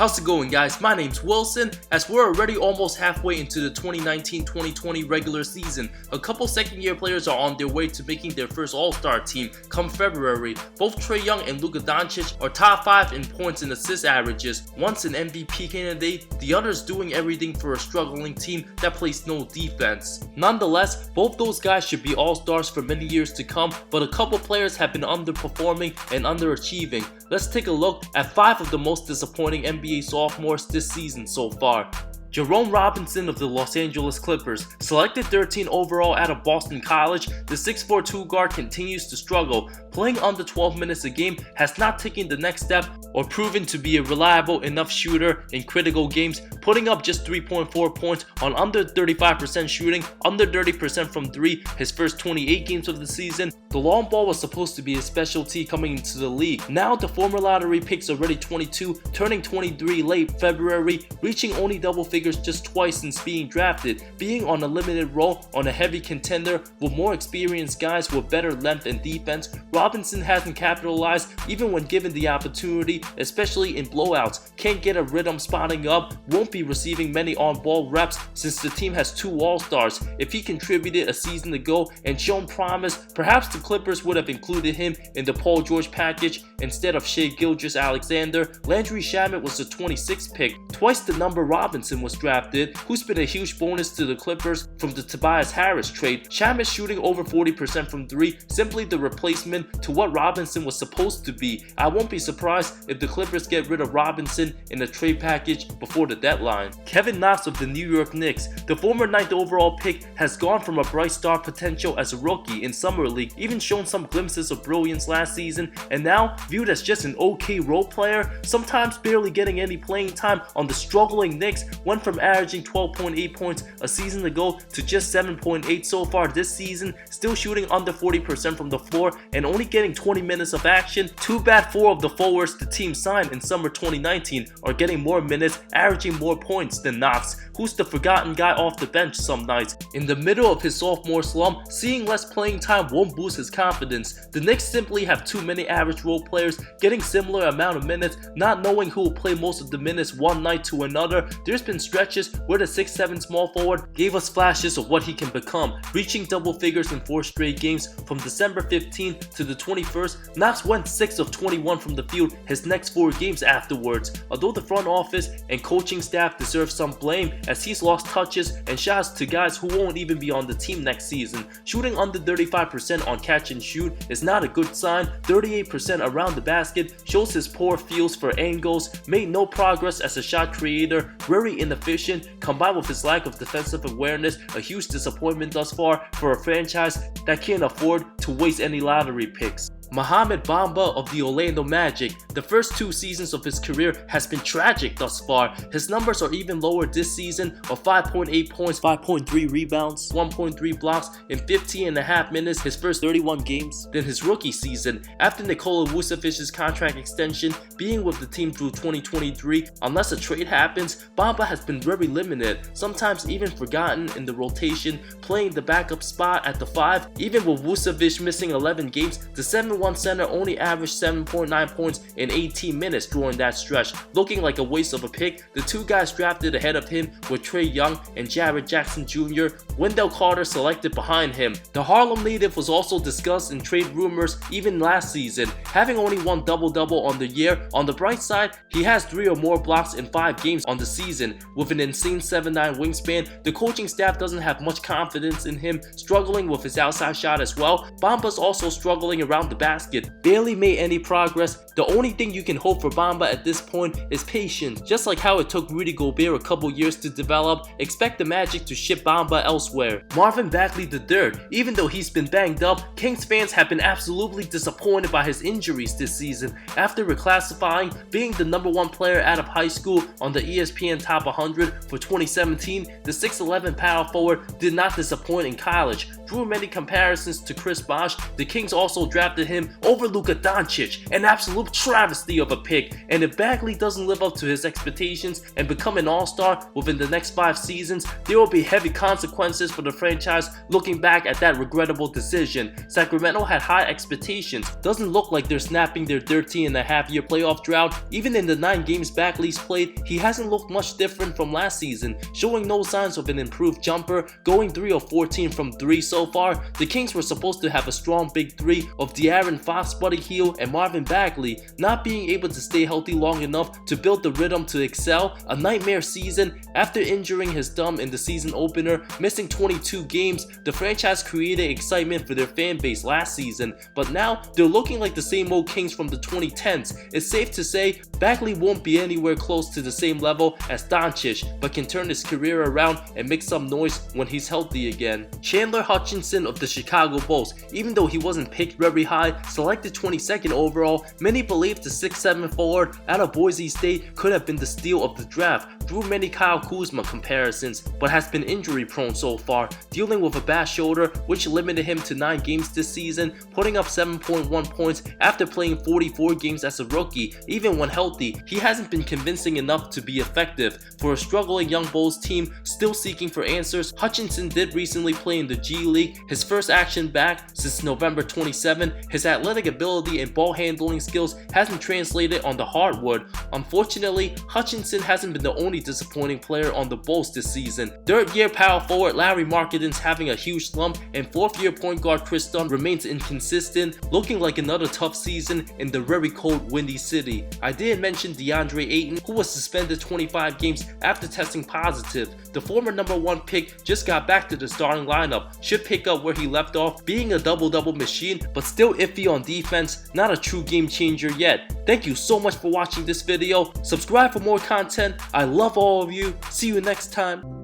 How's it going, guys? My name's Wilson. As we're already almost halfway into the 2019-2020 regular season, a couple second-year players are on their way to making their first All-Star team come February. Both Trae Young and Luka Doncic are top 5 in points and assist averages. One's an MVP candidate, the other's doing everything for a struggling team that plays no defense. Nonetheless, both those guys should be All-Stars for many years to come, but a couple players have been underperforming and underachieving. Let's take a look at 5 of the most disappointing NBA sophomores this season so far. Jerome Robinson of the Los Angeles Clippers. Selected 13 overall out of Boston College, the 6'4" 2 guard continues to struggle. Playing under 12 minutes a game has not taken the next step or proven to be a reliable enough shooter in critical games, putting up just 3.4 points on under 35% shooting, under 30% from 3 his first 28 games of the season. The long ball was supposed to be his specialty coming into the league. Now the former lottery pick's already 22, turning 23 late February, reaching only double figures just twice since being drafted, being on a limited role on a heavy contender with more experienced guys with better length and defense. Robinson hasn't capitalized even when given the opportunity, especially in blowouts. Can't get a rhythm spotting up, won't be receiving many on-ball reps since the team has 2 All-Stars. If he contributed a season ago and shown promise, perhaps the Clippers would have included him in the Paul George package instead of Shai Gilgeous-Alexander. Landry Shamet was the 26th pick, twice the number Robinson was drafted, who's been a huge bonus to the Clippers from the Tobias Harris trade. Shamet shooting over 40% from 3, simply the replacement to what Robinson was supposed to be. I won't be surprised if the Clippers get rid of Robinson in a trade package before the deadline. Kevin Knox of the New York Knicks. The former 9th overall pick has gone from a bright star potential as a rookie in Summer League, even shown some glimpses of brilliance last season, and now viewed as just an okay role player, sometimes barely getting any playing time on the struggling Knicks. Went from averaging 12.8 points a season ago to just 7.8 so far this season, still shooting under 40% from the floor and only getting 20 minutes of action. Too bad 4 of the forwards the team signed in summer 2019 are getting more minutes, averaging more points than Knox, who's the forgotten guy off the bench some nights. In the middle of his sophomore slump, seeing less playing time won't boost his confidence. The Knicks simply have too many average role players getting similar amount of minutes, not knowing who will play most of the minutes one night to another. There's been stretches where the 6'7" small forward gave us flashes of what he can become, reaching double figures in 4 straight games. From December 15th to the 21st, Knox went 6 of 21 from the field his next 4 games afterwards. Although the front office and coaching staff deserve some blame, as he's lost touches and shots to guys who won't even be on the team next season. Shooting under 35% on catch and shoot is not a good sign. 38% around the basket shows his poor feels for angles, made no progress as a shot creator, very inefficient, combined with his lack of defensive awareness, a huge disappointment thus far for a franchise that can't afford to waste any lottery picks. Mohamed Bamba of the Orlando Magic. The first 2 seasons of his career has been tragic thus far. His numbers are even lower this season of 5.8 points, 5.3 rebounds, 1.3 blocks in 15.5 minutes his first 31 games than his rookie season. After Nikola Vucevic's contract extension, being with the team through 2023, unless a trade happens, Bamba has been very limited, sometimes even forgotten in the rotation, playing the backup spot at the 5. Even with Vucevic missing 11 games, the 7'1" center only averaged 7.9 points in 18 minutes during that stretch, looking like a waste of a pick. The 2 guys drafted ahead of him were Trae Young and Jarrett Jackson Jr., Wendell Carter selected behind him. The Harlem native was also discussed in trade rumors even last season, having only 1 double-double on the year. On the bright side, he has 3 or more blocks in 5 games on the season. With an insane 7'9" wingspan, the coaching staff doesn't have much confidence in him, struggling with his outside shot as well. Bamba's also struggling around the basket, barely made any progress. The only thing you can hope for Bamba at this point is patience. Just like how it took Rudy Gobert a couple years to develop, expect the Magic to ship Bamba elsewhere. Marvin Bagley III. Even though he's been banged up, Kings fans have been absolutely disappointed by his injuries this season. After reclassifying, being the number 1 player out of high school on the ESPN Top 100 for 2017, the 6'11" power forward did not disappoint in college. Drew many comparisons to Chris Bosh. The Kings also drafted him over Luka Doncic, an absolute absolute travesty of a pick, and if Bagley doesn't live up to his expectations and become an all-star within the next 5 seasons, there will be heavy consequences for the franchise looking back at that regrettable decision. Sacramento had high expectations. Doesn't look like they're snapping their 13.5-year playoff drought. Even in the 9 games Bagley's played, he hasn't looked much different from last season, showing no signs of an improved jumper, going 3 of 14 from 3 so far. The Kings were supposed to have a strong big 3 of De'Aaron Fox, Buddy Hield, and Marvin Bagley, not being able to stay healthy long enough to build the rhythm to excel. A nightmare season. After injuring his thumb in the season opener, missing 22 games, the franchise created excitement for their fan base last season, but now they're looking like the same old Kings from the 2010s. It's safe to say Bagley won't be anywhere close to the same level as Doncic, but can turn his career around and make some noise when he's healthy again. Chandler Hutchinson of the Chicago Bulls. Even though he wasn't picked very high, selected 22nd overall, many believe the 6'7" forward out of Boise State could have been the steal of the draft. Drew many Kyle Kuzma comparisons, but has been injury prone so far, dealing with a bad shoulder which limited him to 9 games this season, putting up 7.1 points after playing 44 games as a rookie. Even when healthy, he hasn't been convincing enough to be effective. For a struggling young Bulls team still seeking for answers, Hutchinson did recently play in the G League, his first action back since November 27. His athletic ability and ball handling skills hasn't translated on the hardwood. Unfortunately, Hutchinson hasn't been the only disappointing player on the Bulls this season. 3rd-year power forward Larry Markkanen having a huge slump, and 4th-year point guard Chris Dunn remains inconsistent, looking like another tough season in the very cold, windy city. I didn't mention DeAndre Ayton, who was suspended 25 games after testing positive. The former #1 pick just got back to the starting lineup, should pick up where he left off, being a double-double machine, but still iffy on defense, not a true game changer yet. Thank you so much for watching this video. Subscribe for more content. I love all of you. See you next time.